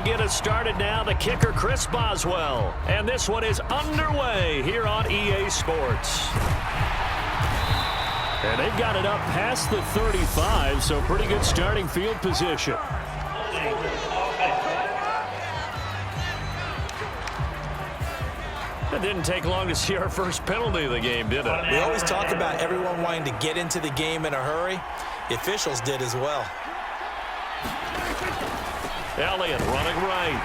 get us started now, the kicker, Chris Boswell. And this one is underway here on EA Sports. And they've got it up past the 35, so pretty good starting field position. It didn't take long to see our first penalty of the game, did it? We always talk about everyone wanting to get into the game in a hurry. The officials did as well. Elliott running right.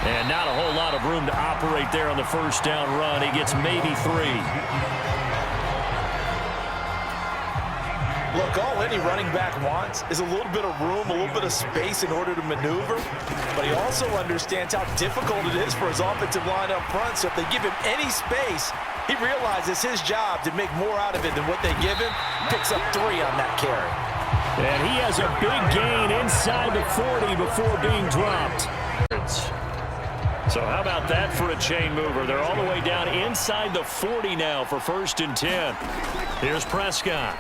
And not a whole lot of room to operate there on the first down run. He gets maybe 3. Look, all any running back wants is a little bit of room, a little bit of space in order to maneuver. But he also understands how difficult it is for his offensive line up front. So if they give him any space, he realizes his job to make more out of it than what they give him. Picks up 3 on that carry. And he has a big gain inside the 40 before being dropped. So how about that for a chain mover? They're all the way down inside the 40 now for 1st and 10. Here's Prescott.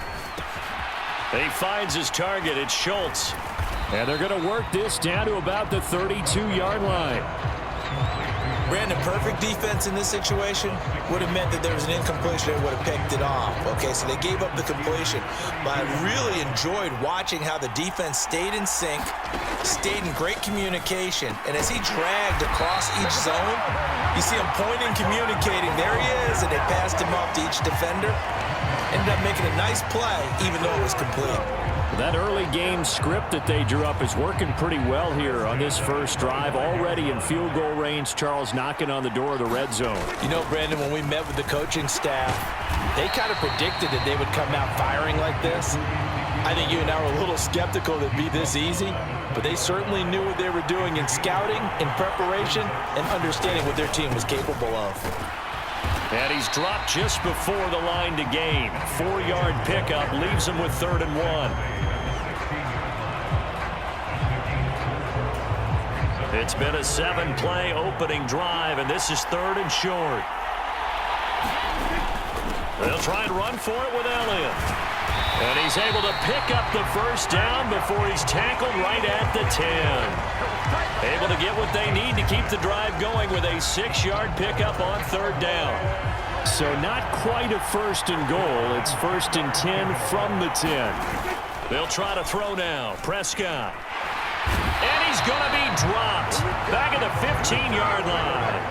He finds his target. It's Schultz. And they're going to work this down to about the 32-yard line. Brandon, perfect defense in this situation would have meant that there was an incompletion that would have picked it off. Okay, so they gave up the completion. But I really enjoyed watching how the defense stayed in sync, stayed in great communication. And as he dragged across each zone, you see him pointing, communicating. There he is, and they passed him off to each defender. Ended up making a nice play, even though it was complete. That early game script that they drew up is working pretty well here on this first drive. Already in field goal range, Charles knocking on the door of the red zone. You know, Brandon, when we met with the coaching staff, they kind of predicted that they would come out firing like this. I think you and I were a little skeptical that it'd be this easy, but they certainly knew what they were doing in scouting, in preparation, and understanding what their team was capable of. And he's dropped just before the line to gain. 4-yard pickup leaves him with 3rd and 1. It's been a 7-play opening drive, and this is 3rd and short. They'll try and run for it with Elliott. And he's able to pick up the first down before he's tackled right at the 10. Able to get what they need to keep the drive going with a 6-yard pickup on 3rd down. So not quite a 1st and goal. It's 1st and 10 from the 10. They'll try to throw now. Prescott. And he's going to be dropped back at the 15-yard line.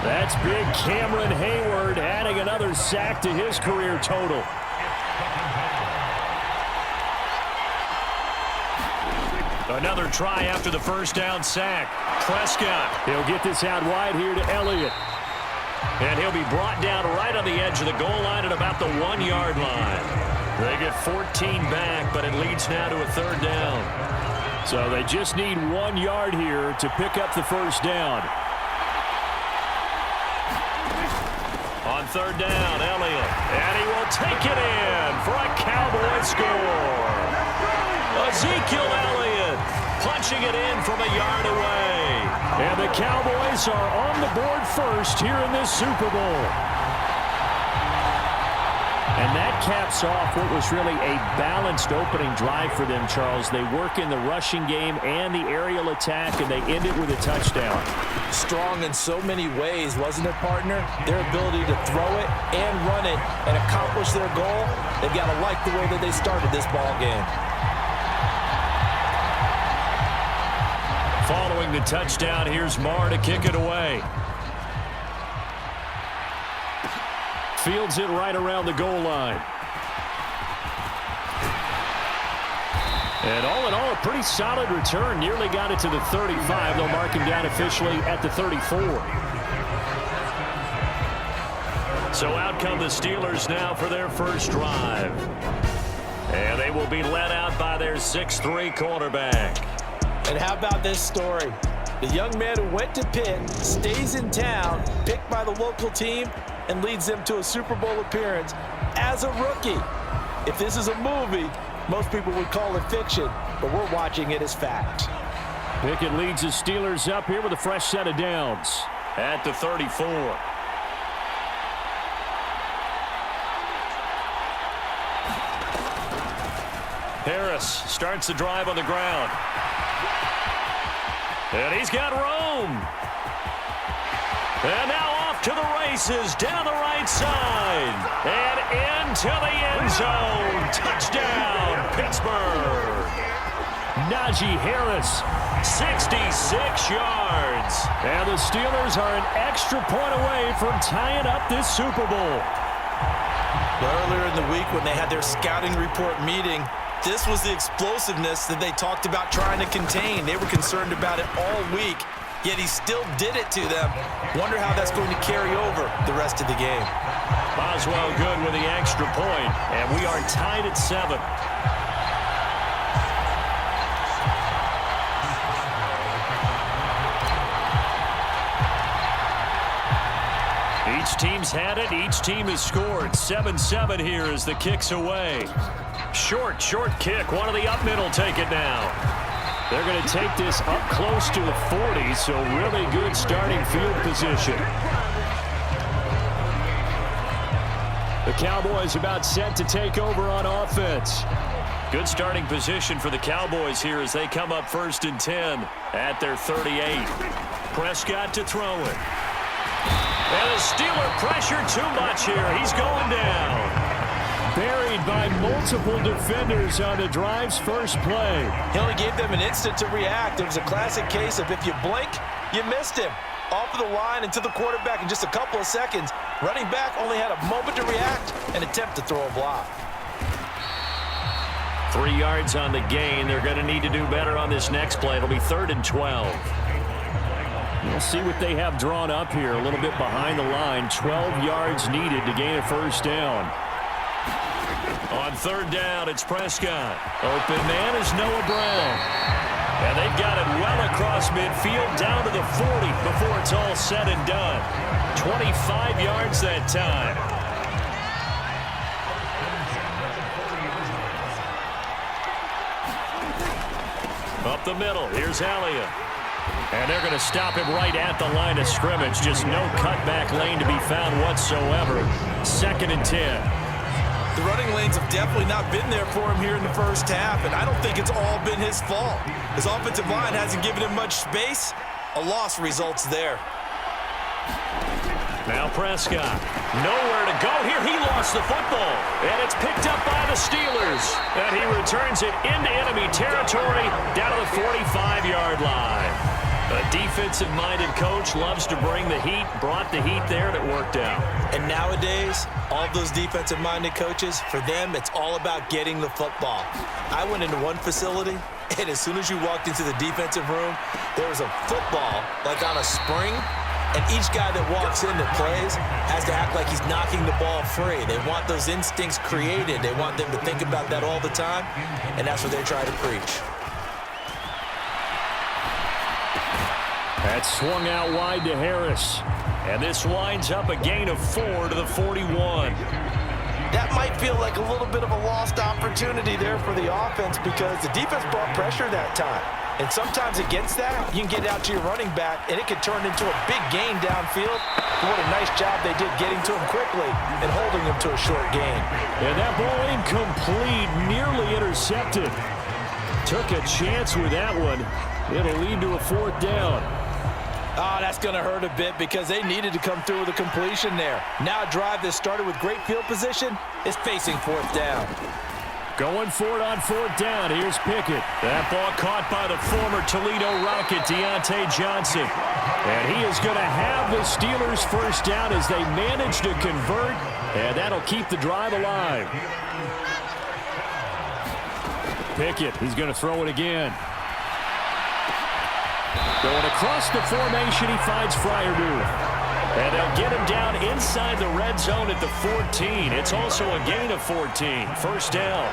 That's big Cameron Hayward adding another sack to his career total. Another try after the first down sack. Prescott. He'll get this out wide here to Elliott. And he'll be brought down right on the edge of the goal line at about the 1-yard line. They get 14 back, but it leads now to a 3rd down. So they just need 1 yard here to pick up the first down. On 3rd down, Elliott. And he will take it in for a Cowboy score. Ezekiel Elliott punching it in from a yard away. And the Cowboys are on the board first here in this Super Bowl. And that caps off what was really a balanced opening drive for them, Charles. They work in the rushing game and the aerial attack, and they end it with a touchdown. Strong in so many ways, wasn't it, partner? Their ability to throw it and run it and accomplish their goal, they've got to like the way that they started this ball game. Following the touchdown, here's Marr to kick it away. Fields it right around the goal line. And all in all, a pretty solid return. Nearly got it to the 35. They'll mark him down officially at the 34. So out come the Steelers now for their first drive. And they will be led out by their 6'3" quarterback. And how about this story? The young man who went to Pitt, stays in town, picked by the local team, and leads them to a Super Bowl appearance as a rookie. If this is a movie, most people would call it fiction, but we're watching it as fact. Pickett leads the Steelers up here with a fresh set of downs at the 34. Harris starts the drive on the ground. And he's got room. And now off to the races, down the right side. And into the end zone. Touchdown, Pittsburgh. Najee Harris, 66 yards. And the Steelers are an extra point away from tying up this Super Bowl. Earlier in the week when they had their scouting report meeting, this was the explosiveness that they talked about trying to contain. They were concerned about it all week, yet he still did it to them. Wonder how that's going to carry over the rest of the game. Boswell good with the extra point, and we are tied at 7. Each team's had it. Each team has scored. 7-7 here as the kick's away. Short kick. One of the up middle take it now. They're going to take this up close to the 40, so really good starting field position. The Cowboys about set to take over on offense. Good starting position for the Cowboys here as they come up 1st and 10 at their 38. Prescott to throw it. And the Steeler pressure too much here. He's going down. Buried by multiple defenders on the drive's first play. He only gave them an instant to react. It was a classic case of if you blink, you missed him. Off of the line and to the quarterback in just a couple of seconds. Running back only had a moment to react and attempt to throw a block. 3 yards on the gain. They're going to need to do better on this next play. It'll be 3rd and 12. We'll see what they have drawn up here. A little bit behind the line. 12 yards needed to gain a first down. On 3rd down, it's Prescott. Open man is Noah Brown. And they've got it well across midfield down to the 40 before it's all said and done. 25 yards that time. Up the middle, here's Elliott. And they're going to stop him right at the line of scrimmage. Just no cutback lane to be found whatsoever. 2nd and 10. The running lanes have definitely not been there for him here in the first half, and I don't think it's all been his fault. His offensive line hasn't given him much space. A loss results there. Now Prescott. Nowhere to go here. He lost the football. And it's picked up by the Steelers. And he returns it into enemy territory down to the 45-yard line. A defensive-minded coach loves to bring the heat, brought the heat there, and it worked out. And nowadays, all those defensive-minded coaches, for them, it's all about getting the football. I went into one facility, and as soon as you walked into the defensive room, there was a football, like on a spring, and each guy that walks in that plays has to act like he's knocking the ball free. They want those instincts created. They want them to think about that all the time, and that's what they try to preach. That's swung out wide to Harris. And this winds up a gain of 4 to the 41. That might feel like a little bit of a lost opportunity there for the offense because the defense brought pressure that time. And sometimes against that, you can get out to your running back, and it could turn into a big gain downfield. But what a nice job they did getting to him quickly and holding him to a short gain. And that ball incomplete, nearly intercepted. Took a chance with that one. It'll lead to a 4th down. Oh, that's going to hurt a bit because they needed to come through with a completion there. Now a drive that started with great field position is facing 4th down. Going for it on 4th down. Here's Pickett. That ball caught by the former Toledo Rocket, Deontay Johnson. And he is going to have the Steelers' first down as they manage to convert. And that'll keep the drive alive. Pickett, he's going to throw it again. Going across the formation, he finds Fryermuth. And they'll get him down inside the red zone at the 14. It's also a gain of 14. First down.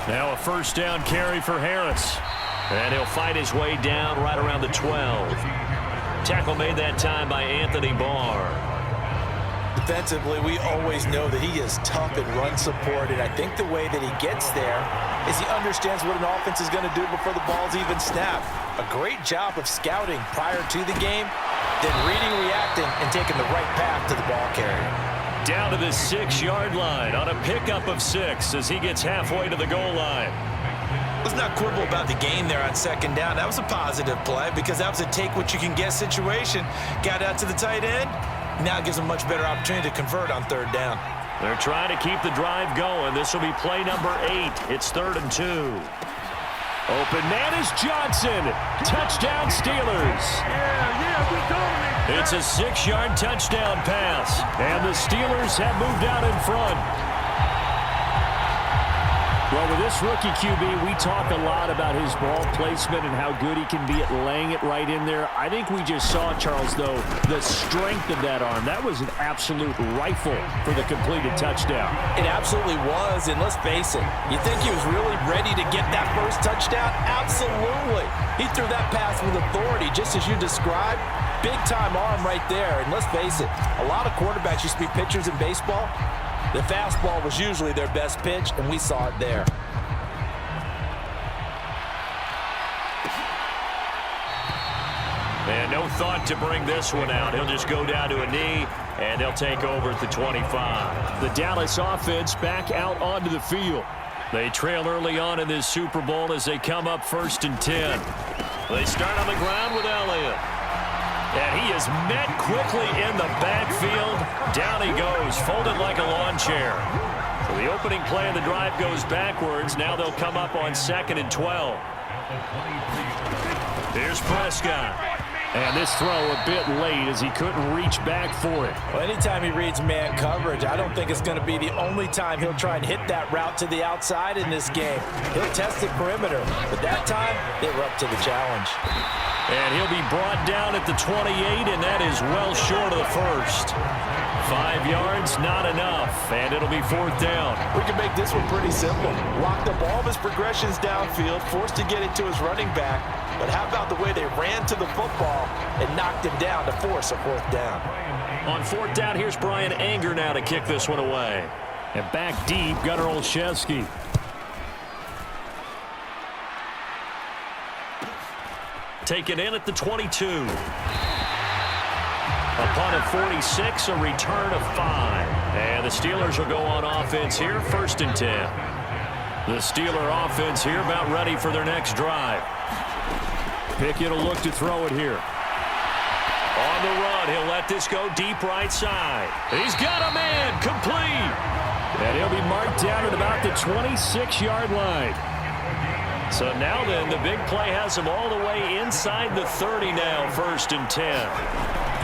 Now a first down carry for Harris. And he'll fight his way down right around the 12. Tackle made that time by Anthony Barr. Defensively, we always know that he is tough in run support, and I think the way that he gets there is he understands what an offense is going to do before the ball's even snapped. A great job of scouting prior to the game, then reading, reacting, and taking the right path to the ball carrier. Down to the 6-yard line on a pickup of 6 as he gets halfway to the goal line. Let's not quibble about the gain there on second down. That was a positive play because that was a take-what-you-can-get situation. Got out to the tight end. Now it gives them a much better opportunity to convert on third down. They're trying to keep the drive going. This will be play number 8. It's 3rd and 2. Open man is Johnson. Touchdown Steelers. It's a 6-yard touchdown pass. And the Steelers have moved out in front. Well, with this rookie QB, we talk a lot about his ball placement and how good he can be at laying it right in there. I think we just saw, Charles, though, the strength of that arm. That was an absolute rifle for the completed touchdown. It absolutely was, and let's face it, you think he was really ready to get that first touchdown? Absolutely. He threw that pass with authority, just as you described. Big-time arm right there, and let's face it, a lot of quarterbacks used to be pitchers in baseball. The fastball was usually their best pitch, and we saw it there. And no thought to bring this one out. He'll just go down to a knee, and they'll take over at the 25. The Dallas offense back out onto the field. They trail early on in this Super Bowl as they come up 1st and 10. They start on the ground with Elliott. And he is met quickly in the backfield. Down he goes, folded like a lawn chair. So the opening play of the drive goes backwards. Now they'll come up on 2nd and 12. Here's Prescott. And this throw a bit late as he couldn't reach back for it. Well, anytime he reads man coverage, I don't think it's going to be the only time he'll try and hit that route to the outside in this game. He'll test the perimeter, but that time they were up to the challenge. And he'll be brought down at the 28, and that is well short of the first. 5 yards, not enough, and it'll be 4th down. We can make this one pretty simple. Locked up all of his progressions downfield, forced to get it to his running back. But how about the way they ran to the football and knocked him down to force a 4th down? On 4th down, here's Brian Anger now to kick this one away. And back deep, Gunnar Olszewski. Taken in at the 22. Upon a 46, a return of 5. And the Steelers will go on offense here, 1st and 10. The Steeler offense here about ready for their next drive. Pickett will look to throw it here. On the run, he'll let this go deep right side. He's got a man, complete. And he'll be marked down at about the 26-yard line. So now then, the big play has him all the way inside the 30 now, 1st and 10.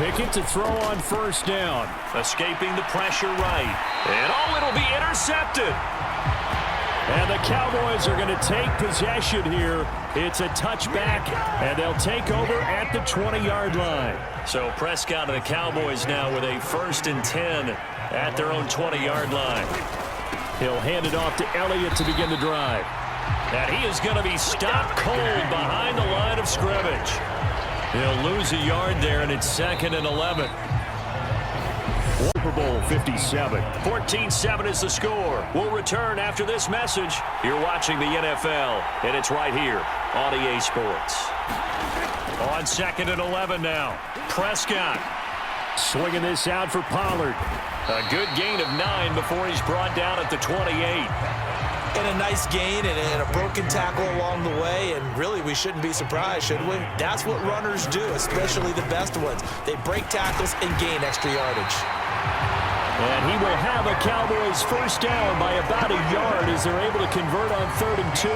Pickett to throw on 1st down. Escaping the pressure right. And it'll be intercepted. And the Cowboys are going to take possession here. It's a touchback, and they'll take over at the 20-yard line. So Prescott and the Cowboys now with a 1st and 10 at their own 20-yard line. He'll hand it off to Elliott to begin the drive. And he is going to be stopped cold behind the line of scrimmage. He'll lose a yard there, and it's 2nd and 11. Super Bowl 57. 14-7 is the score. We'll return after this message. You're watching the NFL, and it's right here on EA Sports. On 2nd and 11 now. Prescott swinging this out for Pollard. A good gain of 9 before he's brought down at the 28. And a nice gain and a broken tackle along the way, and really we shouldn't be surprised, should we? That's what runners do, especially the best ones. They break tackles and gain extra yardage. And he will have a Cowboys 1st down by about a yard as they're able to convert on 3rd and 2.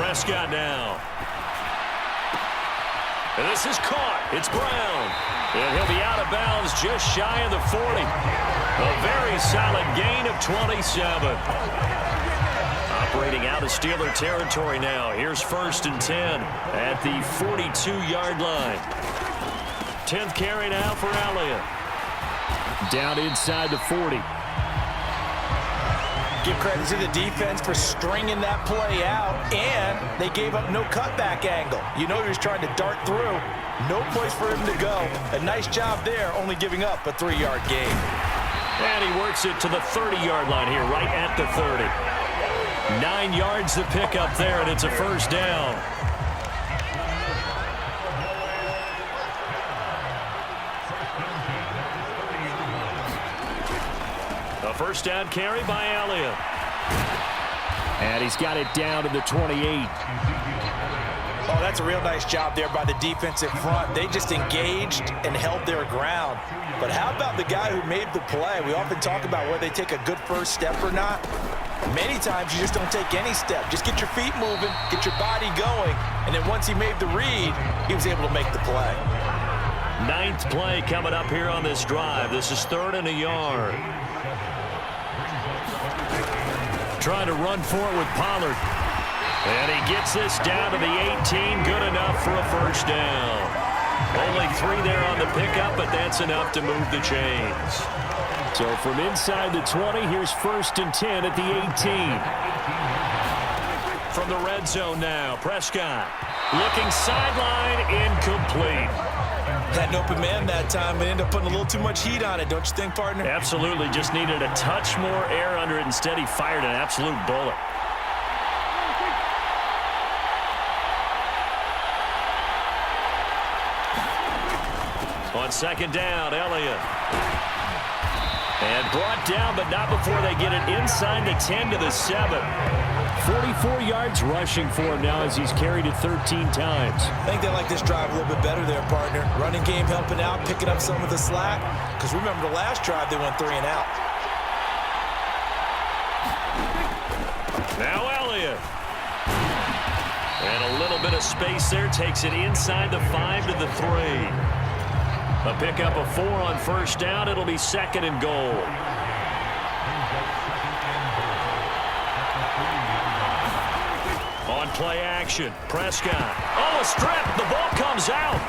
Prescott now. And this is caught. It's Brown. And he'll be out of bounds just shy of the 40. A very solid gain of 27. Operating out of Steeler territory now. Here's 1st and 10 at the 42-yard line. 10th carry now for Elliott. Down inside the 40. Give credit to the defense for stringing that play out, and they gave up no cutback angle. You know he was trying to dart through. No place for him to go. A nice job there, only giving up a 3-yard gain. And he works it to the 30-yard line here, right at the 30. 9 yards to pick up there, and it's a 1st down. A first down carry by Elliott. And he's got it down to the 28. Oh, that's a real nice job there by the defensive front. They just engaged and held their ground. But how about the guy who made the play? We often talk about whether they take a good first step or not. Many times you just don't take any step. Just get your feet moving, get your body going, and then once he made the read, he was able to make the play. Ninth play coming up here on this drive. This is 3rd and a yard. Trying to run for it with Pollard. And he gets this down to the 18. Good enough for a first down. Only 3 there on the pickup, but that's enough to move the chains. So from inside the 20, here's 1st and 10 at the 18. From the red zone now, Prescott looking sideline, incomplete. Had an open man that time, but ended up putting a little too much heat on it, don't you think, partner? Absolutely, just needed a touch more air under it. Instead, he fired an absolute bullet. On 2nd down, Elliott. And brought down, but not before they get it inside the 10 to the 7. 44 yards rushing for him now as he's carried it 13 times. I think they like this drive a little bit better there, partner. Running game helping out, picking up some of the slack. Because remember the last drive, they went 3 and out. Now Elliott. And a little bit of space there. Takes it inside the 5 to the 3. A pickup of 4 on 1st down. It'll be 2nd and goal. On play action, Prescott. Oh, a strip. The ball comes out.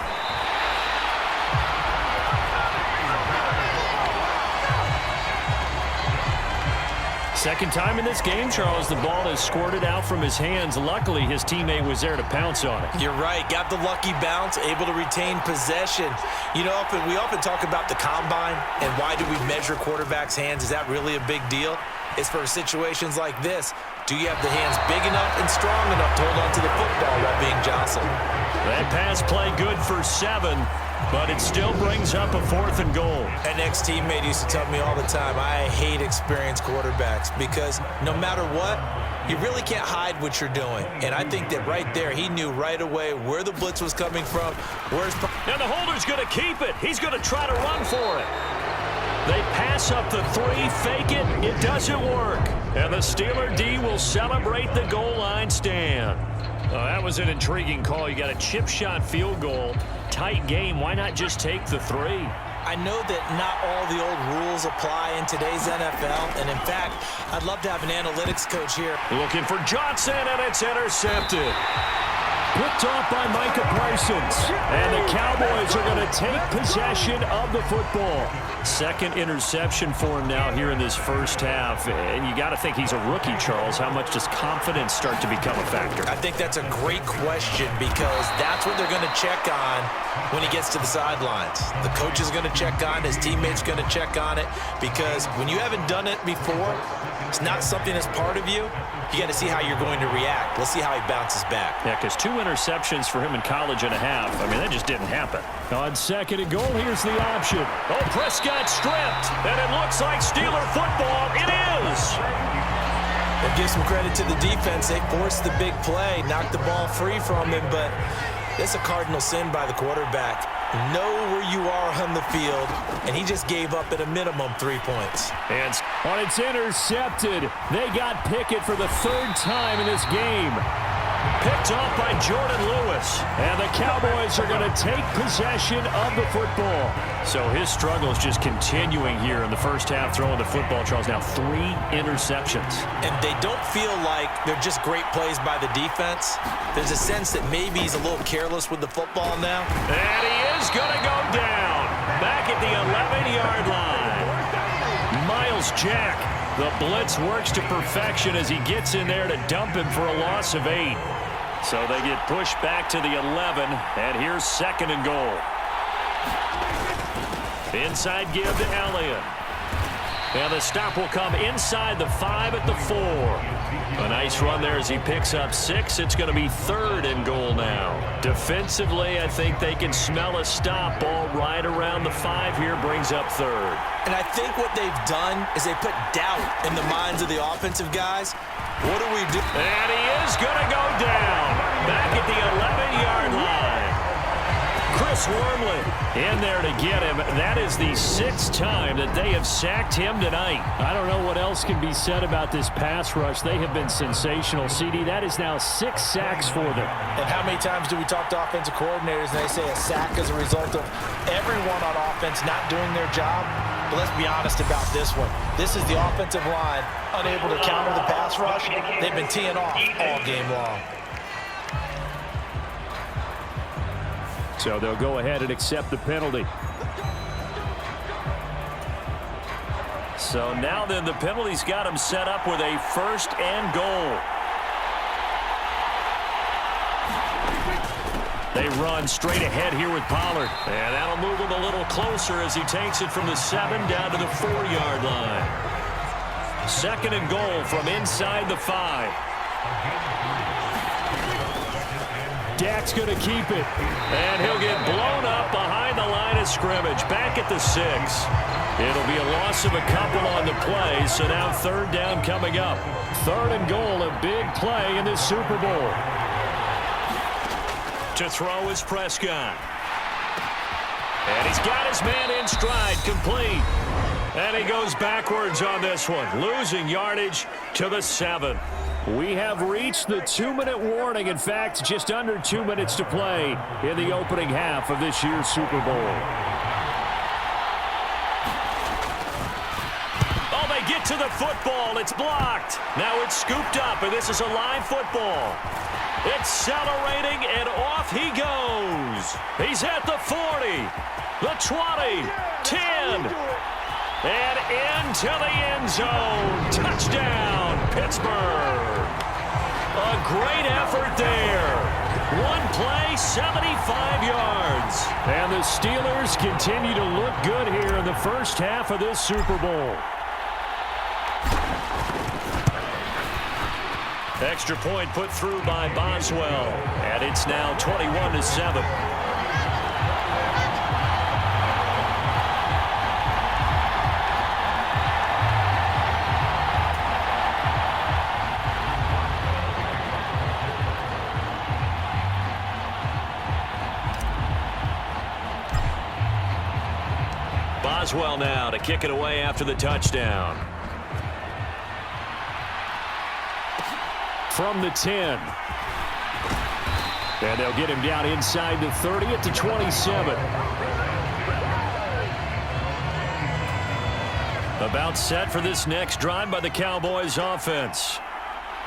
Second time in this game, Charles, the ball has squirted out from his hands. Luckily, his teammate was there to pounce on it. You're right. Got the lucky bounce, able to retain possession. You know, we often talk about the combine and why do we measure quarterbacks' hands. Is that really a big deal? It's for situations like this. Do you have the hands big enough and strong enough to hold on to the football while being jostled? That pass play good for 7, but it still brings up a 4th and goal. An ex-teammate used to tell me all the time, I hate experienced quarterbacks because no matter what, you really can't hide what you're doing. And I think that right there, he knew right away where the blitz was coming from. And the holder's going to keep it. He's going to try to run for it. They pass up the 3, fake it. It doesn't work. And the Steeler D will celebrate the goal line stand. That was an intriguing call. You got a chip shot field goal. Tight game. Why not just take the 3? I know that not all the old rules apply in today's NFL. And in fact, I'd love to have an analytics coach here. Looking for Johnson, and it's intercepted. Picked off by Micah Parsons. And the Cowboys are going to take possession of the football. Second interception for him now here in this first half. And you got to think he's a rookie, Charles. How much does confidence start to become a factor? I think that's a great question because that's what they're going to check on when he gets to the sidelines. The coach is going to check on, his teammates going to check on it because when you haven't done it before, it's not something that's part of you. You got to see how you're going to react. Let's see how he bounces back. Yeah, because 2 interceptions for him in college and a half. I mean, that just didn't happen. On 2nd and goal, here's the option. Oh, Prescott stripped, and it looks like Steeler football. It is. And give some credit to the defense. They forced the big play, knocked the ball free from him, but it's a cardinal sin by the quarterback. Know where you are on the field, and he just gave up at a minimum 3 points. And it's intercepted. They got Pickett for the 3rd time in this game. Picked off by Jordan Lewis. And the Cowboys are going to take possession of the football. So his struggle is just continuing here in the first half, throwing the football. Charles, now 3 interceptions. And they don't feel like they're just great plays by the defense. There's a sense that maybe he's a little careless with the football now. And he is going to go down. Back at the 11-yard line. Miles Jack. The blitz works to perfection as he gets in there to dump him for a loss of 8. So they get pushed back to the 11, and here's 2nd and goal. Inside give to Elliott. And the stop will come inside the 5 at the 4. A nice run there as he picks up 6. It's going to be 3rd and goal now. Defensively, I think they can smell a stop. Ball right around the 5 here, brings up 3rd. And I think what they've done is they put doubt in the minds of the offensive guys. What do we do? And he is going to go down. Back at the 11-yard line. Chris Wormley in there to get him. That is the 6th time that they have sacked him tonight. I don't know what else can be said about this pass rush. They have been sensational, CD. That is now 6 sacks for them. And how many times do we talk to offensive coordinators and they say a sack is a result of everyone on offense not doing their job? But let's be honest about this one. This is the offensive line unable to counter the pass rush. They've been teeing off all game long. So they'll go ahead and accept the penalty. So now then the penalty's got him set up with a 1st and goal. They run straight ahead here with Pollard. And that'll move him a little closer as he takes it from the 7 down to the 4-yard line. 2nd and goal from inside the 5. Dak's going to keep it. And he'll get blown up behind the line of scrimmage. Back at the 6. It'll be a loss of a couple on the play, so now 3rd down coming up. 3rd and goal, a big play in this Super Bowl. To throw is Prescott. And he's got his man in stride, complete. And he goes backwards on this one, losing yardage to the 7. We have reached the 2-minute warning. In fact, just under 2 minutes to play in the opening half of this year's Super Bowl. Oh, they get to the football. It's blocked. Now it's scooped up, and this is a live football. Accelerating, and off he goes. He's at the 40, the 20, 10, and into the end zone. Touchdown, Pittsburgh. A great effort there. One play, 75 yards. And the Steelers continue to look good here in the first half of this Super Bowl. Extra point put through by Boswell. And it's now 21-7. Boswell now to kick it away after the touchdown. From the 10. And they'll get him down inside the 30 at the 27. About set for this next drive by the Cowboys offense.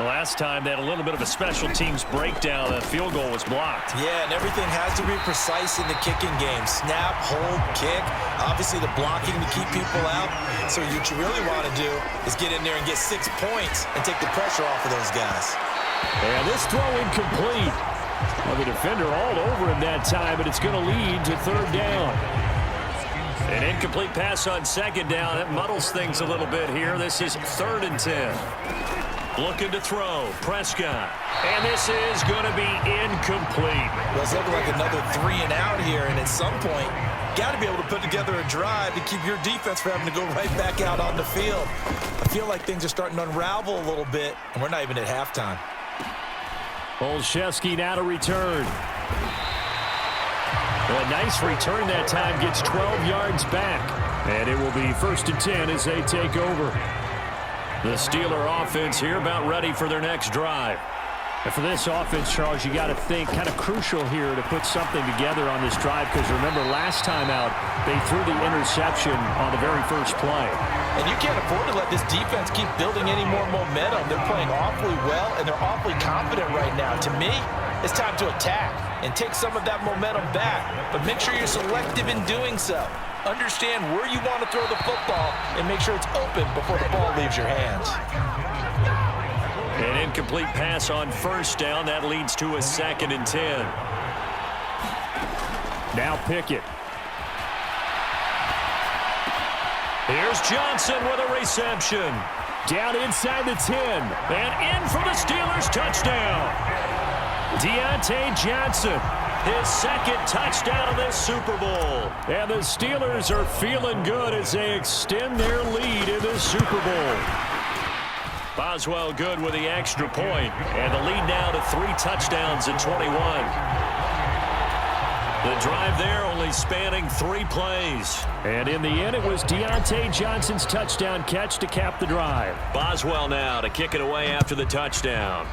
The last time they had a little bit of a special teams breakdown. That field goal was blocked. Yeah, and everything has to be precise in the kicking game. Snap, hold, kick. Obviously the blocking to keep people out. So what you really want to do is get in there and get 6 points and take the pressure off of those guys. And this throw incomplete. Well, the defender all over him that time, but it's going to lead to 3rd down. An incomplete pass on 2nd down. That muddles things a little bit here. This is 3rd and 10. Looking to throw, Prescott. And this is going to be incomplete. Well, it's looking like another 3 and out here, and at some point, got to be able to put together a drive to keep your defense from having to go right back out on the field. I feel like things are starting to unravel a little bit, and we're not even at halftime. Olszewski now to return. A nice return that time, gets 12 yards back. And it will be 1st and 10 as they take over. The Steeler offense here about ready for their next drive. And for this offense, Charles, you got to think kind of crucial here to put something together on this drive, because remember last time out they threw the interception on the very first play. And you can't afford to let this defense keep building any more momentum. They're playing awfully well, and they're awfully confident right now. To me, it's time to attack and take some of that momentum back, but make sure you're selective in doing so. Understand where you want to throw the football and make sure it's open before the ball leaves your hands. An incomplete pass on 1st down. That leads to a 2nd and 10. Now Pickett. Here's Johnson with a reception. Down inside the 10. And in for the Steelers touchdown. Deontay Johnson, his second touchdown of this Super Bowl. And the Steelers are feeling good as they extend their lead in this Super Bowl. Boswell good with the extra point. And the lead now to 3 touchdowns at 21. The drive there only spanning 3 plays. And in the end, it was Deontay Johnson's touchdown catch to cap the drive. Boswell now to kick it away after the touchdown.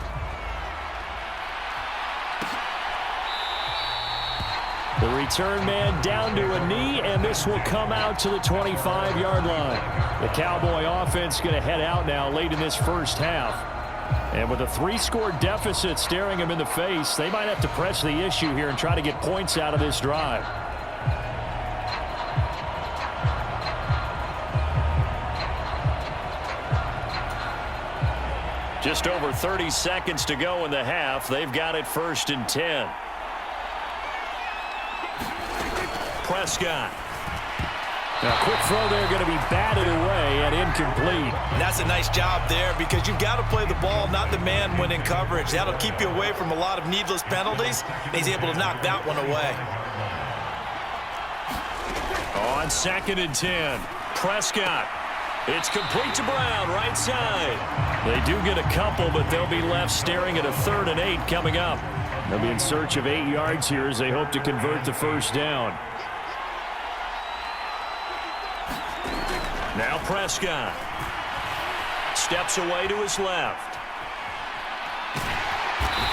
The return man down to a knee, and this will come out to the 25-yard line. The Cowboy offense going to head out now late in this first half. And with a 3-score deficit staring them in the face, they might have to press the issue here and try to get points out of this drive. Just over 30 seconds to go in the half. They've got it 1st and 10. Prescott. Now, a quick throw there going to be batted away and incomplete. And that's a nice job there because you've got to play the ball, not the man when in coverage. That'll keep you away from a lot of needless penalties, and he's able to knock that one away. On 2nd and 10, Prescott. It's complete to Brown, right side. They do get a couple, but they'll be left staring at a 3rd and 8 coming up. They'll be in search of 8 yards here as they hope to convert the first down. Now Prescott steps away to his left.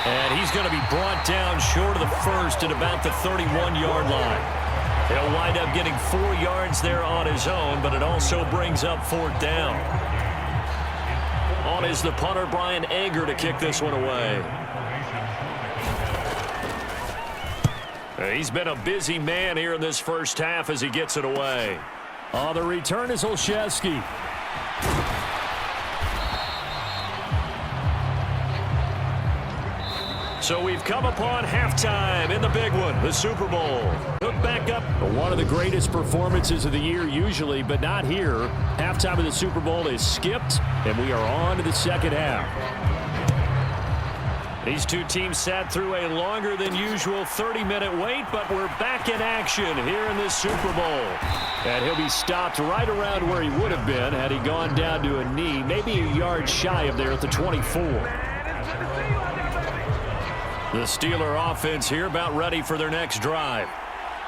And he's going to be brought down short of the first at about the 31-yard line. He'll wind up getting 4 yards there on his own, but it also brings up 4th down. On is the punter, Brian Anger, to kick this one away. He's been a busy man here in this first half as he gets it away. On the return is Olszewski. So we've come upon halftime in the big one, the Super Bowl. Look back up. One of the greatest performances of the year usually, but not here. Halftime of the Super Bowl is skipped, and we are on to the second half. These two teams sat through a longer than usual 30-minute wait, but we're back in action here in this Super Bowl. And he'll be stopped right around where he would have been had he gone down to a knee, maybe a yard shy of there at the 24. The Steeler offense here about ready for their next drive.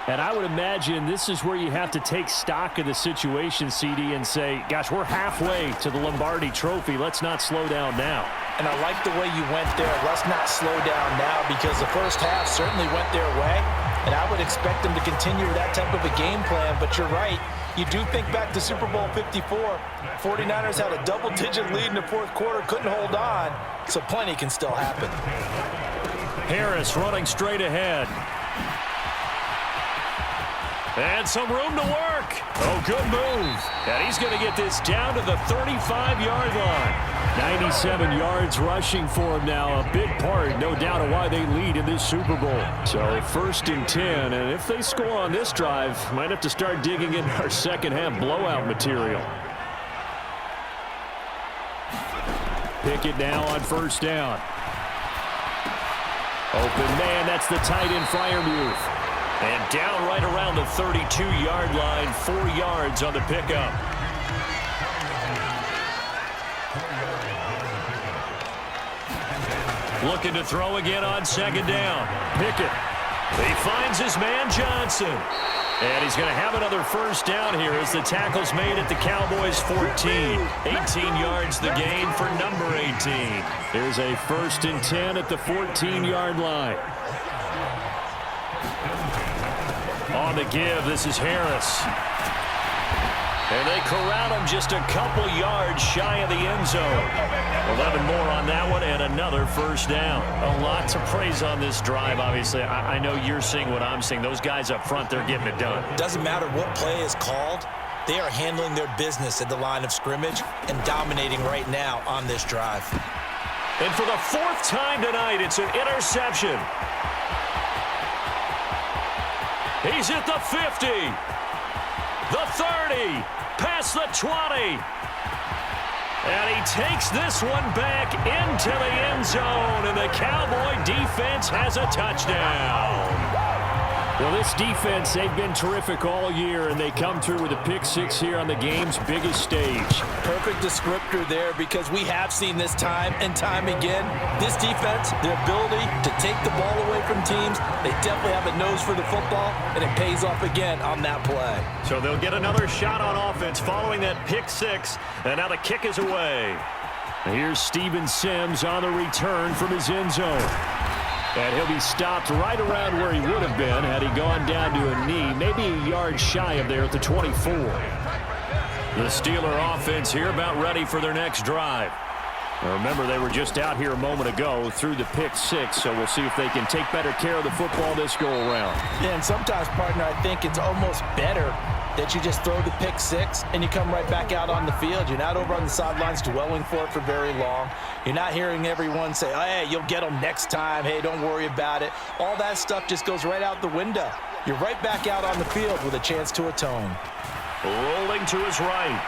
And I would imagine this is where you have to take stock of the situation, CD, and say, gosh, we're halfway to the Lombardi Trophy. Let's not slow down now. And I like the way you went there. Let's not slow down now because the first half certainly went their way. And I would expect them to continue that type of a game plan. But you're right. You do think back to Super Bowl 54. 49ers had a double-digit lead in the fourth quarter, couldn't hold on. So plenty can still happen. Harris running straight ahead. And some room to work. Oh, good move. And he's going to get this down to the 35-yard line. 97 yards rushing for him now. A big part, no doubt, of why they lead in this Super Bowl. So 1st and 10. And if they score on this drive, might have to start digging in our second half blowout material. Pickett now on 1st down. Open man, that's the tight end Freiermuth. And down right around the 32-yard line, 4 yards on the pickup. Looking to throw again on 2nd down. Pickett. He finds his man Johnson. And he's going to have another 1st down here as the tackle's made at the Cowboys' 14. 18 yards the gain for number 18. There's a 1st and 10 at the 14-yard line. On the give, this is Harris. And they corral him just a couple yards shy of the end zone. 11 more on that one and another 1st down. A lot to praise on this drive, obviously. I know you're seeing what I'm seeing. Those guys up front, they're getting it done. Doesn't matter what play is called. They are handling their business at the line of scrimmage and dominating right now on this drive. And for the 4th time tonight, it's an interception. He's at the 50, the 30, past the 20. And he takes this one back into the end zone, and the Cowboy defense has a touchdown. Well, this defense, they've been terrific all year, and they come through with a pick-6 here on the game's biggest stage. Perfect descriptor there, because we have seen this time and time again. This defense, their ability to take the ball away from teams, they definitely have a nose for the football, and it pays off again on that play. So they'll get another shot on offense following that pick-6, and now the kick is away. Here's Steven Sims on the return from his end zone. And he'll be stopped right around where he would have been had he gone down to a knee, maybe a yard shy of there at the 24. The Steeler offense here about ready for their next drive. Now remember, they were just out here a moment ago through the pick-6, so we'll see if they can take better care of the football this go-around. Yeah, and sometimes, partner, I think it's almost better that you just throw the pick-6 and you come right back out on the field. You're not over on the sidelines dwelling for it for very long. You're not hearing everyone say, oh, hey, you'll get them next time. Hey, don't worry about it. All that stuff just goes right out the window. You're right back out on the field with a chance to atone. Rolling to his right.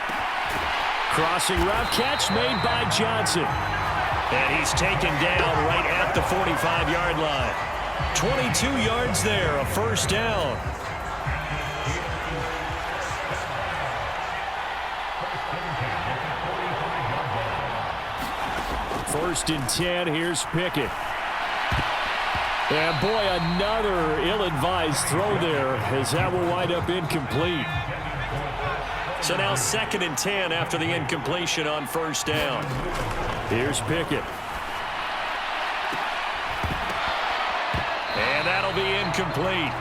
Crossing route catch made by Johnson. And he's taken down right at the 45-yard line. 22 yards there, a first down. First and 10, here's Pickett. And boy, another ill-advised throw there, as that will wind up incomplete. So now 2nd and 10 after the incompletion on first down. Here's Pickett. And that'll be incomplete.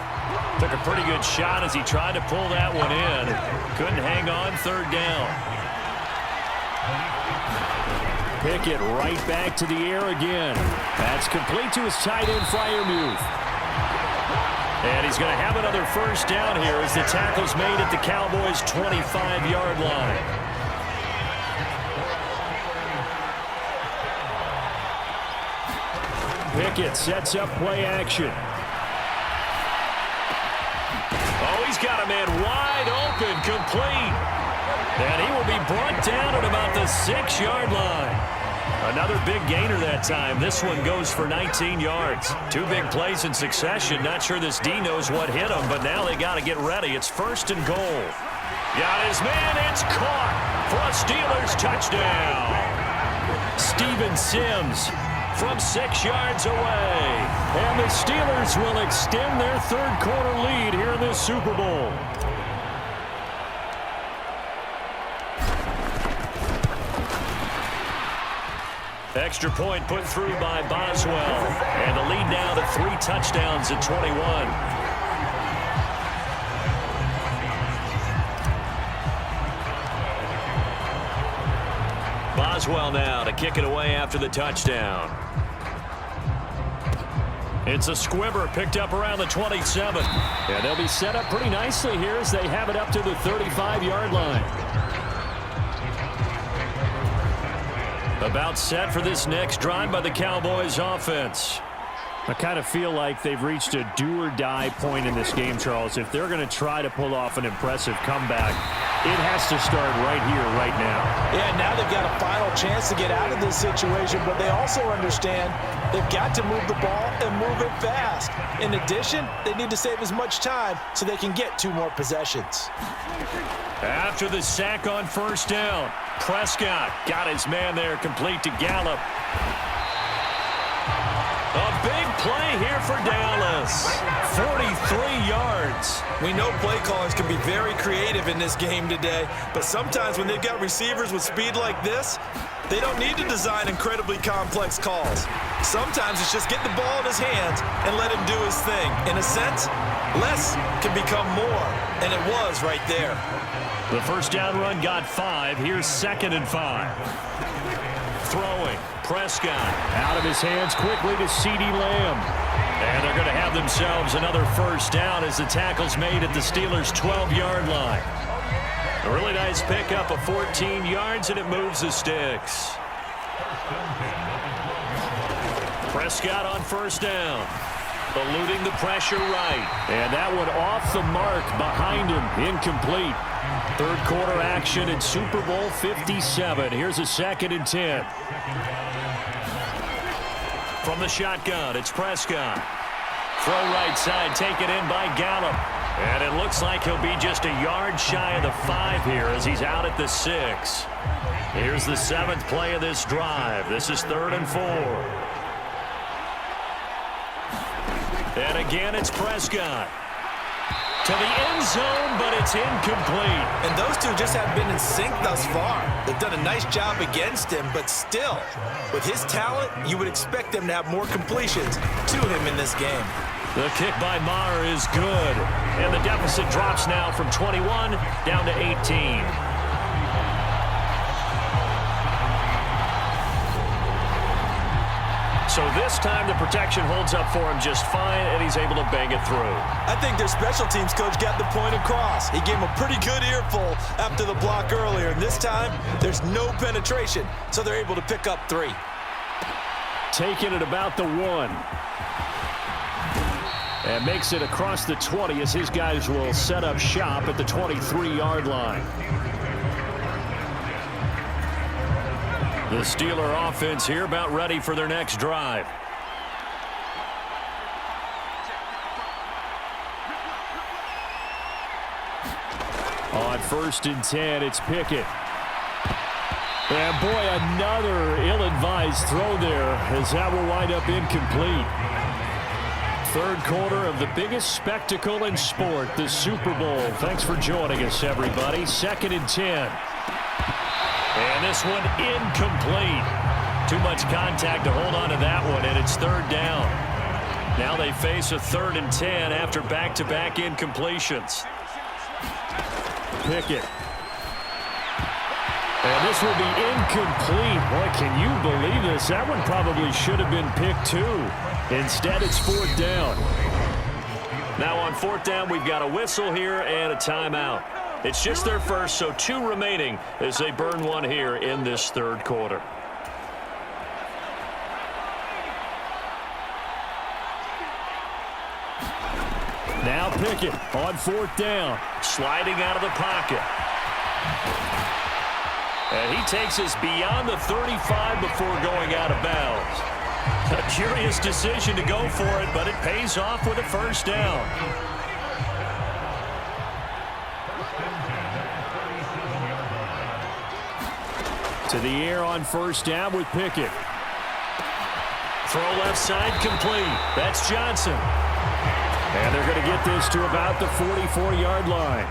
Took a pretty good shot as he tried to pull that one in. Couldn't hang on, 3rd down. Pickett right back to the air again. That's complete to his tight end Freiermuth. And he's going to have another first down here as the tackle's made at the Cowboys' 25-yard line. Pickett sets up play action. Oh, he's got a man wide open, complete. And he will be brought down at about the 6-yard line. Another big gainer that time. This one goes for 19 yards. 2 big plays in succession. Not sure this D knows what hit him, but now they got to get ready. It's 1st and goal. Got his man. It's caught for a Steelers touchdown. Steven Sims from 6 yards away. And the Steelers will extend their 3rd quarter lead here in this Super Bowl. Extra point put through by Boswell. And the lead now to 3 touchdowns at 21. Boswell now to kick it away after the touchdown. It's a squibber picked up around the 27. And they'll be set up pretty nicely here as they have it up to the 35-yard line. About set for this next drive by the Cowboys offense. I kind of feel like they've reached a do-or-die point in this game, Charles. If they're going to try to pull off an impressive comeback, it has to start right here, right now. Yeah, now they've got a final chance to get out of this situation, but they also understand they've got to move the ball and move it fast. In addition, they need to save as much time so they can get 2 more possessions. After the sack on first down, Prescott got his man there, complete to Gallup. A big play here for Dallas. 43 yards. We know play callers can be very creative in this game today, but sometimes when they've got receivers with speed like this, they don't need to design incredibly complex calls. Sometimes it's just get the ball in his hands and let him do his thing. In a sense, less can become more, and it was right there. The first down run got 5. Here's 2nd and 5. Throwing. Prescott. Out of his hands quickly to CeeDee Lamb. And they're going to have themselves another first down as the tackle's made at the Steelers' 12-yard line. A really nice pickup of 14 yards, and it moves the sticks. Prescott on first down. Eluding the pressure right. And that one off the mark behind him. Incomplete. Third quarter action in Super Bowl 57. Here's a 2nd and 10. From the shotgun, it's Prescott. Throw right side, taken in by Gallup. And it looks like he'll be just a yard shy of the 5 here as he's out at the 6. Here's the 7th play of this drive. This is 3rd and 4. And again, it's Prescott. To the end zone, but it's incomplete. And those two just haven't been in sync thus far. They've done a nice job against him, but still, with his talent, you would expect them to have more completions to him in this game. The kick by Maher is good. And the deficit drops now from 21 down to 18. So this time the protection holds up for him just fine, and he's able to bang it through. I think their special teams coach got the point across. He gave him a pretty good earful after the block earlier, and this time there's no penetration, so they're able to pick up 3. Taking it about the 1. And makes it across the 20 as his guys will set up shop at the 23-yard line. The Steeler offense here about ready for their next drive. On 1st and 10, it's Pickett. And boy, another ill-advised throw there as that will wind up incomplete. Third quarter of the biggest spectacle in sport, the Super Bowl. Thanks for joining us, everybody. 2nd and 10. And this one incomplete. Too much contact to hold on to that one, and it's 3rd down. Now they face a 3rd and 10 after back-to-back incompletions. Pickett. And this will be incomplete. Boy, can you believe this? That one probably should have been picked too. Instead, it's 4th down. Now on 4th down, we've got a whistle here and a timeout. It's just their first, so 2 remaining as they burn one here in this 3rd quarter. Now Pickett on 4th down. Sliding out of the pocket. And he takes us beyond the 35 before going out of bounds. A curious decision to go for it, but it pays off with a 1st down. To the air on 1st down with Pickett. Throw left side complete. That's Johnson. And they're going to get this to about the 44-yard line.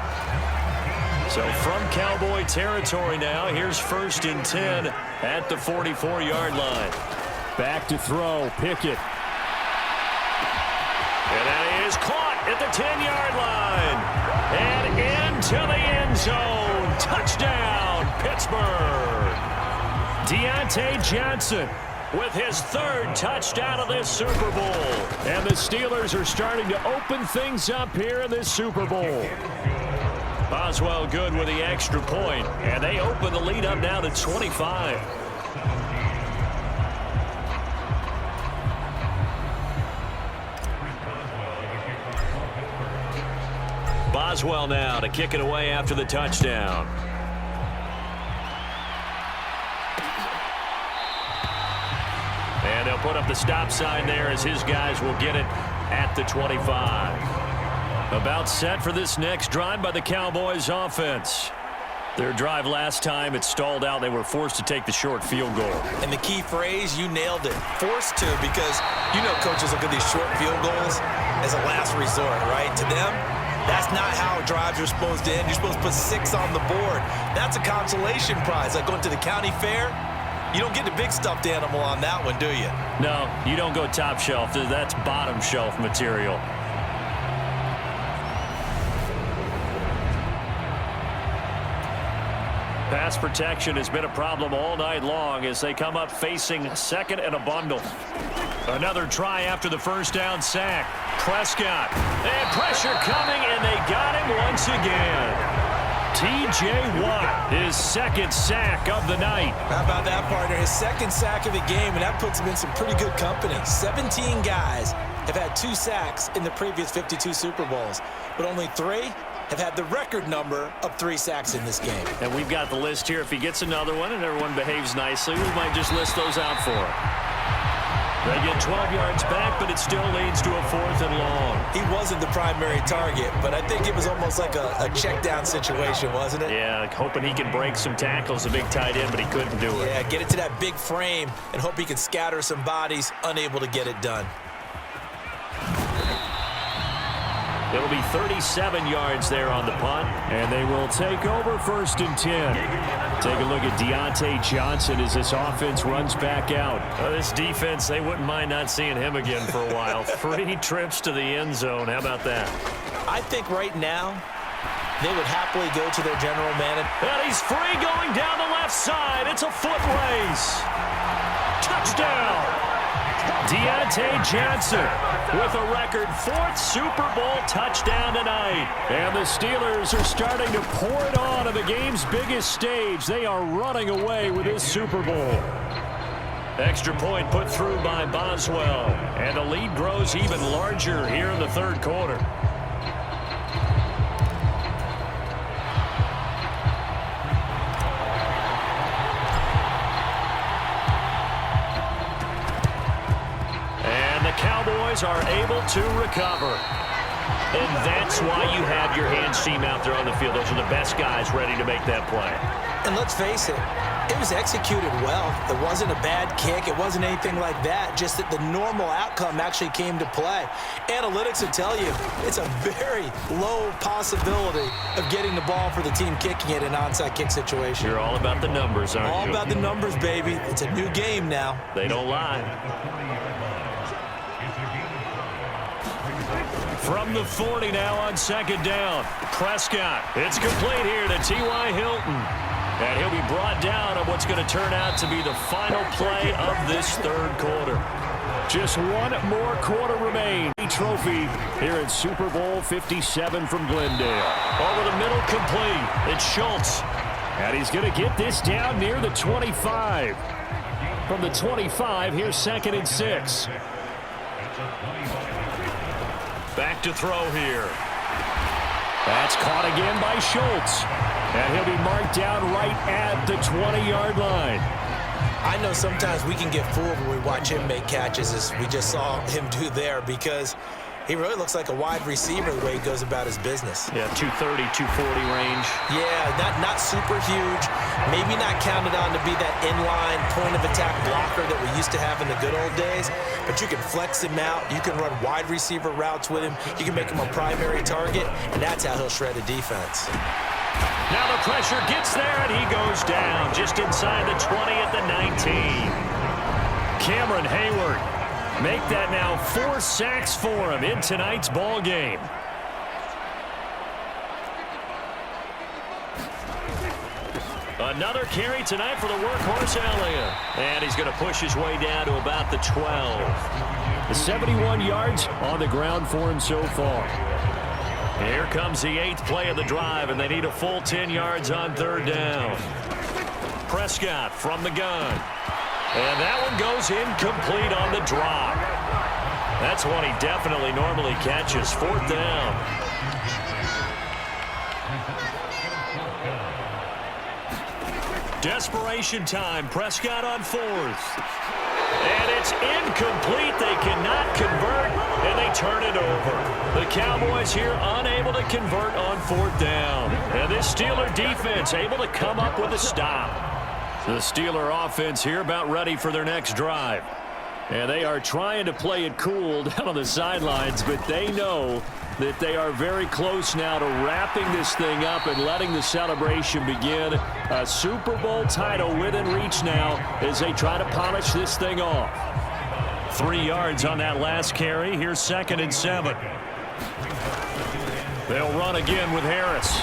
So from Cowboy territory now, here's 1st and 10 at the 44-yard line. Back to throw, Pickett. And that is caught at the 10-yard line. And into the end zone. Touchdown, Pittsburgh. Deontay Johnson with his 3rd touchdown of this Super Bowl. And the Steelers are starting to open things up here in this Super Bowl. Boswell good with the extra point, and they open the lead up now to 25. Boswell now to kick it away after the touchdown. And they'll put up the stop sign there as his guys will get it at the 25. About set for this next drive by the Cowboys offense. Their drive last time, it stalled out. They were forced to take the short field goal. And the key phrase, you nailed it. Forced to, because you know coaches look at these short field goals as a last resort, right? To them, that's not how drives are supposed to end. You're supposed to put 6 on the board. That's a consolation prize. Like going to the county fair, you don't get the big stuffed animal on that one, do you? No, you don't go top shelf. That's bottom shelf material. Pass protection has been a problem all night long as they come up facing 2nd and a bundle. Another try after the 1st down sack. Prescott. And pressure coming, and they got him once again. T.J. Watt, his 2nd sack of the night. How about that, partner? His 2nd sack of the game, and that puts him in some pretty good company. 17 guys have had 2 sacks in the previous 52 Super Bowls, but only 3 have had the record number of 3 sacks in this game. And we've got the list here. If he gets another one and everyone behaves nicely, we might just list those out for him. They get 12 yards back, but it still leads to a 4th and long. He wasn't the primary target, but I think it was almost like a check down situation, wasn't it? Yeah, hoping he can break some tackles, a big tight end, but he couldn't do it. Yeah, get it to that big frame and hope he can scatter some bodies, unable to get it done. It'll be 37 yards there on the punt. And they will take over 1st and 10. Take a look at Deontay Johnson as this offense runs back out. This defense, they wouldn't mind not seeing him again for a while. 3 trips to the end zone. How about that? I think right now they would happily go to their general manager. And he's free going down the left side. It's a foot race. Touchdown. Deontay Johnson with a record 4th Super Bowl touchdown tonight. And the Steelers are starting to pour it on the game's biggest stage. They are running away with this Super Bowl. Extra point put through by Boswell. And the lead grows even larger here in the 3rd quarter. Cowboys are able to recover. And that's why you have your hands team out there on the field. Those are the best guys ready to make that play. And let's face it, it was executed well. It wasn't a bad kick. It wasn't anything like that. Just that the normal outcome actually came to play. Analytics will tell you it's a very low possibility of getting the ball for the team kicking it in an onside kick situation. You're all about the numbers, aren't you? All about the numbers, baby. It's a new game now. They don't lie. From the 40 now on 2nd down. Prescott. It's complete here to T.Y. Hilton. And he'll be brought down on what's going to turn out to be the final play of this 3rd quarter. Just one more quarter remains. Trophy here at Super Bowl 57 from Glendale. Over the middle, complete. It's Schultz. And he's going to get this down near the 25. From the 25, here's 2nd and 6. Back to throw here. That's caught again by Schultz. And he'll be marked down right at the 20-yard line. I know sometimes we can get fooled when we watch him make catches, as we just saw him do there, because he really looks like a wide receiver the way he goes about his business. Yeah, 230, 240 range. Yeah, not super huge. Maybe not counted on to be that inline point-of-attack blocker that we used to have in the good old days, but you can flex him out. You can run wide receiver routes with him. You can make him a primary target, and that's how he'll shred a defense. Now the pressure gets there, and he goes down just inside the 20 at the 19. Cameron Hayward. Make that now 4 sacks for him in tonight's ball game. Another carry tonight for the workhorse Elliott. And he's going to push his way down to about the 12. The 71 yards on the ground for him so far. Here comes the 8th play of the drive, and they need a full 10 yards on 3rd down. Prescott from the gun. And that one goes incomplete on the drop. That's one he definitely normally catches. 4th down. Desperation time. Prescott on 4th. And it's incomplete. They cannot convert, and they turn it over. The Cowboys here unable to convert on 4th down. And this Steeler defense able to come up with a stop. The Steeler offense here about ready for their next drive. And they are trying to play it cool down on the sidelines, but they know that they are very close now to wrapping this thing up and letting the celebration begin. A Super Bowl title within reach now as they try to polish this thing off. 3 yards on that last carry. Here's 2nd and 7. They'll run again with Harris.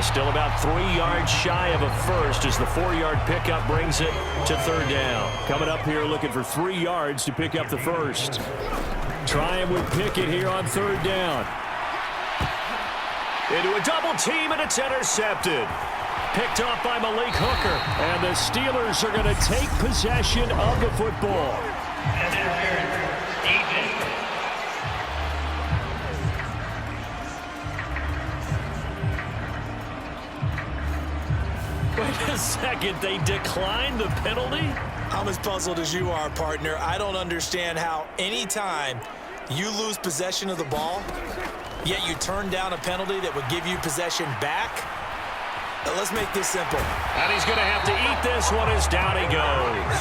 Still about 3 yards shy of a first as the 4-yard pickup brings it to 3rd down. Coming up here looking for 3 yards to pick up the first. Trying with Pickett here on 3rd down. Into a double team, and it's intercepted. Picked off by Malik Hooker. And the Steelers are going to take possession of the football. Defense. a second. They declined the penalty? I'm as puzzled as you are, partner. I don't understand how anytime you lose possession of the ball, yet you turn down a penalty that would give you possession back. Let's make this simple. And he's going to have to eat this one as down he goes.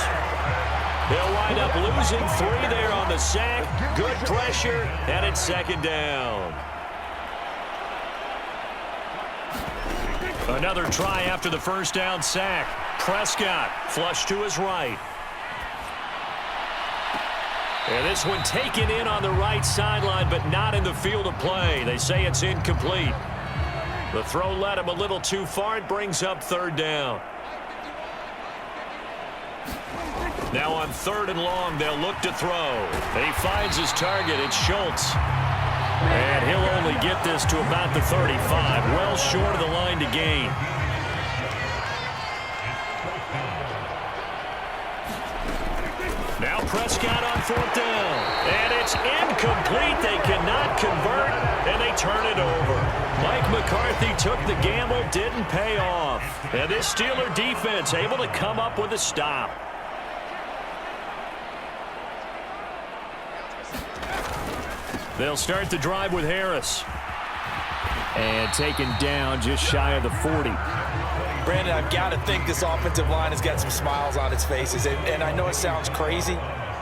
He'll wind up losing 3 there on the sack. Good pressure, and it's second down. Another try after the first down sack. Prescott flush to his right. And this one taken in on the right sideline, but not in the field of play. They say it's incomplete. The throw led him a little too far. It brings up third down. Now on 3rd and long, they'll look to throw. He finds his target. It's Schultz. And he'll only get this to about the 35. Well short of the line to gain. Now Prescott on 4th down. And it's incomplete. They cannot convert, and they turn it over. Mike McCarthy took the gamble, didn't pay off. And this Steeler defense able to come up with a stop. They'll start the drive with Harris. And taken down just shy of the 40. Brandon, I've got to think this offensive line has got some smiles on its faces. And I know it sounds crazy,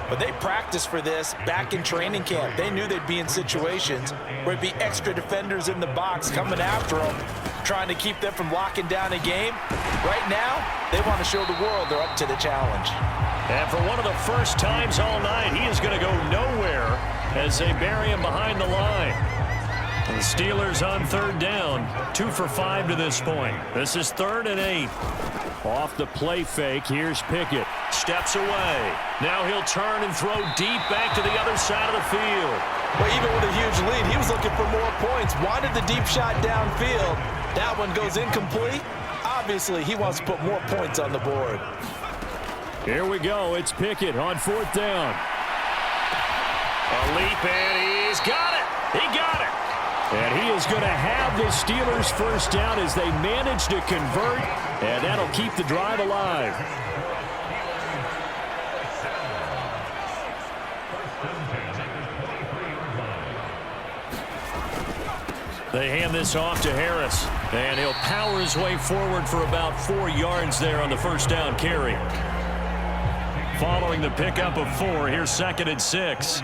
but they practiced for this back in training camp. They knew they'd be in situations where it'd be extra defenders in the box coming after them, trying to keep them from locking down a game. Right now, they want to show the world they're up to the challenge. And for one of the first times all night, he is going to go nowhere as they bury him behind the line. The Steelers on 3rd down, 2 for 5 to this point. This is 3rd and 8. Off the play fake, here's Pickett. Steps away. Now he'll turn and throw deep back to the other side of the field. Well, even with a huge lead, he was looking for more points. Wanted the deep shot downfield. That one goes incomplete. Obviously, he wants to put more points on the board. Here we go. It's Pickett on 4th down. A leap, and he's got it. He got it. And he is going to have the Steelers first down as they manage to convert, and that'll keep the drive alive. They hand this off to Harris, and he'll power his way forward for about 4 yards there on the first down carry. Following the pickup of 4, here's 2nd and 6.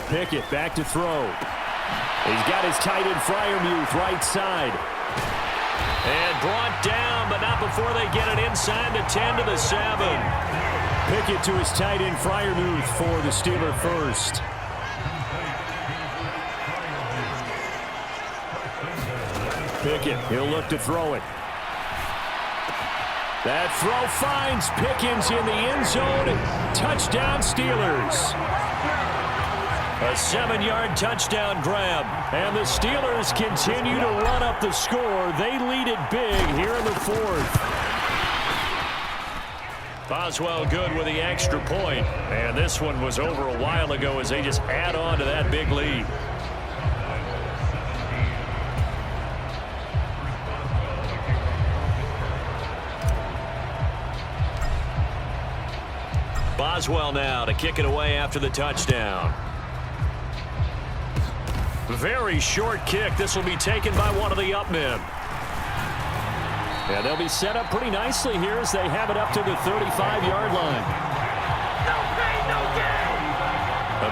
Pickett back to throw. He's got his tight end Freiermuth right side. And brought down, but not before they get it inside the 10 to the 7. Pickett to his tight end Freiermuth for the Steeler first. Pickett, he'll look to throw it. That throw finds Pickens in the end zone. Touchdown Steelers. A 7-yard touchdown grab. And the Steelers continue to run up the score. They lead it big here in the 4th. Boswell good with the extra point. And this one was over a while ago as they just add on to that big lead. Boswell now to kick it away after the touchdown. Very short kick. This will be taken by one of the up men. Yeah, they'll be set up pretty nicely here as they have it up to the 35-yard line.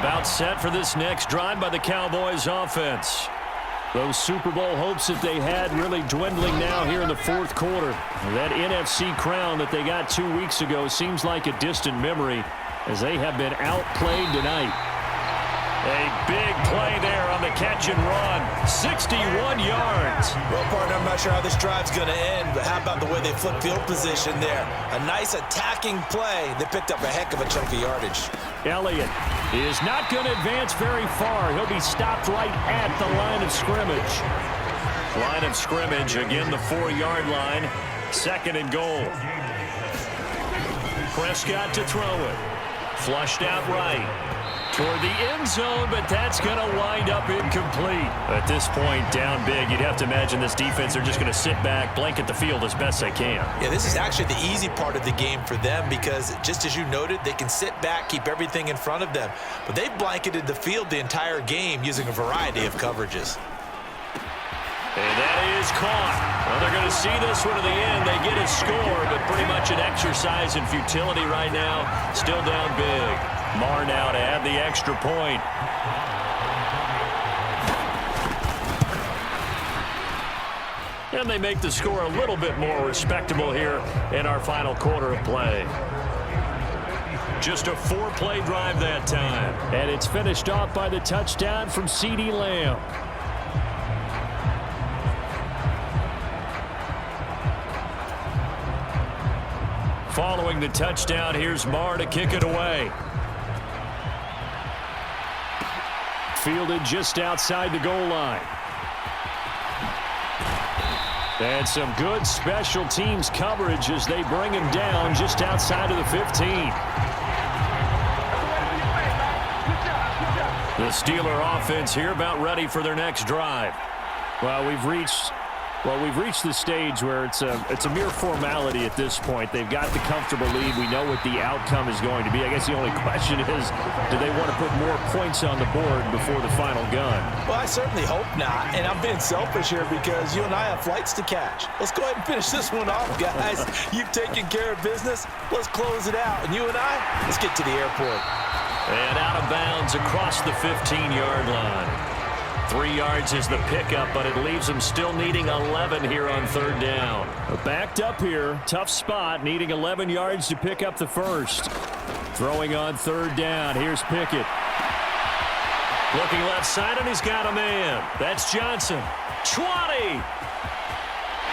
About set for this next drive by the Cowboys offense. Those Super Bowl hopes that they had really dwindling now here in the 4th quarter. That NFC crown that they got 2 weeks ago seems like a distant memory as they have been outplayed tonight. A big play there on the catch and run. 61 yards. Well, partner, I'm not sure how this drive's going to end, but how about the way they flip field position there? A nice attacking play. They picked up a heck of a chunk of yardage. Elliott is not going to advance very far. He'll be stopped right at the line of scrimmage. Line of scrimmage, again the 4-yard line. 2nd and goal. Prescott to throw it. Flushed out right. toward the end zone, but that's going to wind up incomplete. At this point, down big, you'd have to imagine this defense are just going to sit back, blanket the field as best they can. Yeah, this is actually the easy part of the game for them because, just as you noted, they can sit back, keep everything in front of them. But they've blanketed the field the entire game using a variety of coverages. And that is caught. Well, they're going to see this one to the end. They get a score, but pretty much an exercise in futility right now. Still down big. Marr now to add the extra point. And they make the score a little bit more respectable here in our final quarter of play. Just a 4-play drive that time. And it's finished off by the touchdown from CeeDee Lamb. Following the touchdown, here's Marr to kick it away. Fielded just outside the goal line. And some good special teams coverage as they bring him down just outside of the 15. The Steeler offense here about ready for their next drive. Well, we've reached the stage where it's a mere formality at this point. They've got the comfortable lead. We know what the outcome is going to be. I guess the only question is, do they want to put more points on the board before the final gun? Well, I certainly hope not. And I'm being selfish here because you and I have flights to catch. Let's go ahead and finish this one off, guys. You've taken care of business. Let's close it out. And you and I, let's get to the airport. And out of bounds across the 15-yard line. 3 yards is the pickup, but it leaves them still needing 11 here on third down. Backed up here, tough spot, needing 11 yards to pick up the first. Throwing on third down, here's Pickett. Looking left side, and he's got a man. That's Johnson. 20!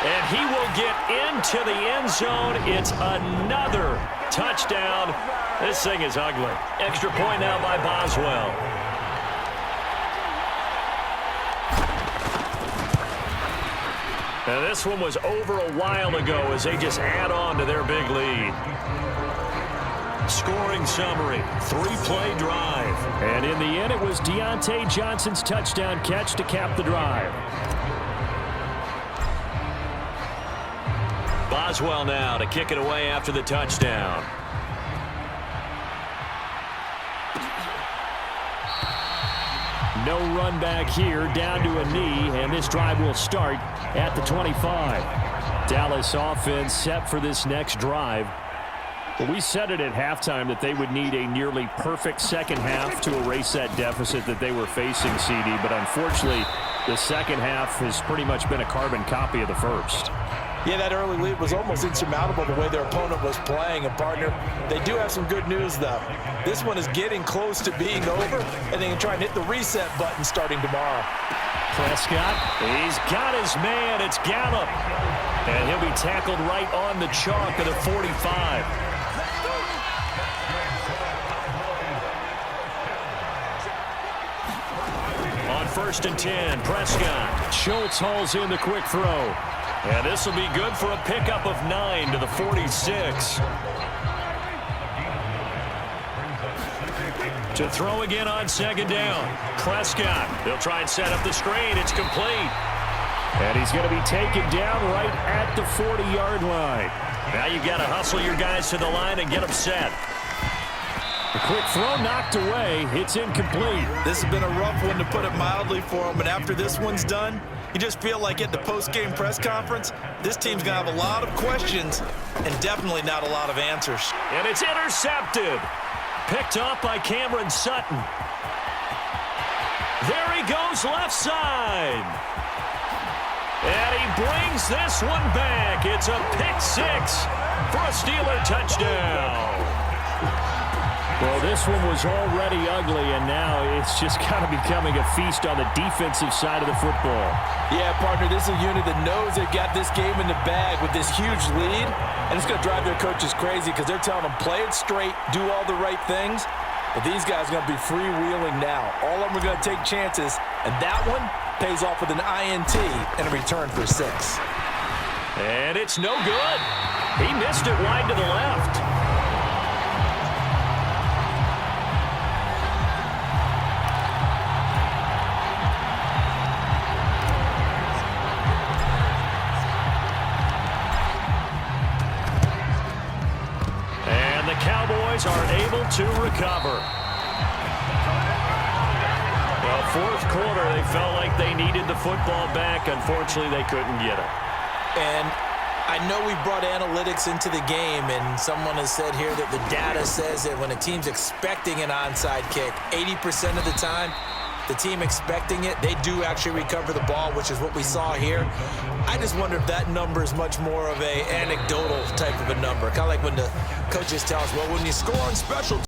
And he will get into the end zone. It's another touchdown. This thing is ugly. Extra point now by Boswell. Now this one was over a while ago as they just add on to their big lead. Scoring summary, 3-play drive. And in the end, it was Deontay Johnson's touchdown catch to cap the drive. Boswell now to kick it away after the touchdown. No run back here, down to a knee, and this drive will start at the 25. Dallas offense set for this next drive. Well, we said it at halftime that they would need a nearly perfect second half to erase that deficit that they were facing, CD, but unfortunately, the second half has pretty much been a carbon copy of the first. Yeah, that early lead was almost insurmountable the way their opponent was playing. And, partner, they do have some good news, though. This one is getting close to being over, and they can try and hit the reset button starting tomorrow. Prescott, he's got his man. It's Gallup. And he'll be tackled right on the chalk at the 45. On 1st and 10, Prescott. Schultz hauls in the quick throw. And this will be good for a pickup of 9 to the 46. To throw again on second down. Prescott. They'll try and set up the screen. It's complete. And he's going to be taken down right at the 40-yard line. Now you've got to hustle your guys to the line and get them set. A quick throw knocked away. It's incomplete. This has been a rough one, to put it mildly, for them. But after this one's done, you just feel like at the post-game press conference, this team's going to have a lot of questions and definitely not a lot of answers. And it's intercepted. Picked off by Cameron Sutton. There he goes left side. And he brings this one back. It's a pick 6 for a Steeler touchdown. Well, this one was already ugly, and now it's just kind of becoming a feast on the defensive side of the football. Yeah, partner, this is a unit that knows they've got this game in the bag with this huge lead, and it's going to drive their coaches crazy because they're telling them, play it straight, do all the right things. But these guys are going to be freewheeling now. All of them are going to take chances, and that one pays off with an INT and a return for 6. And it's no good. He missed it wide to the left. Cowboys are able to recover. Well, fourth quarter, they felt like they needed the football back. Unfortunately, they couldn't get it. And I know we brought analytics into the game, and someone has said here that the data says that when a team's expecting an onside kick, 80% of the time, the team expecting it, they do actually recover the ball, which is what we saw here. I just wonder if that number is much more of a anecdotal type of a number. Kind of like when the coaches tell us, well, when you score on special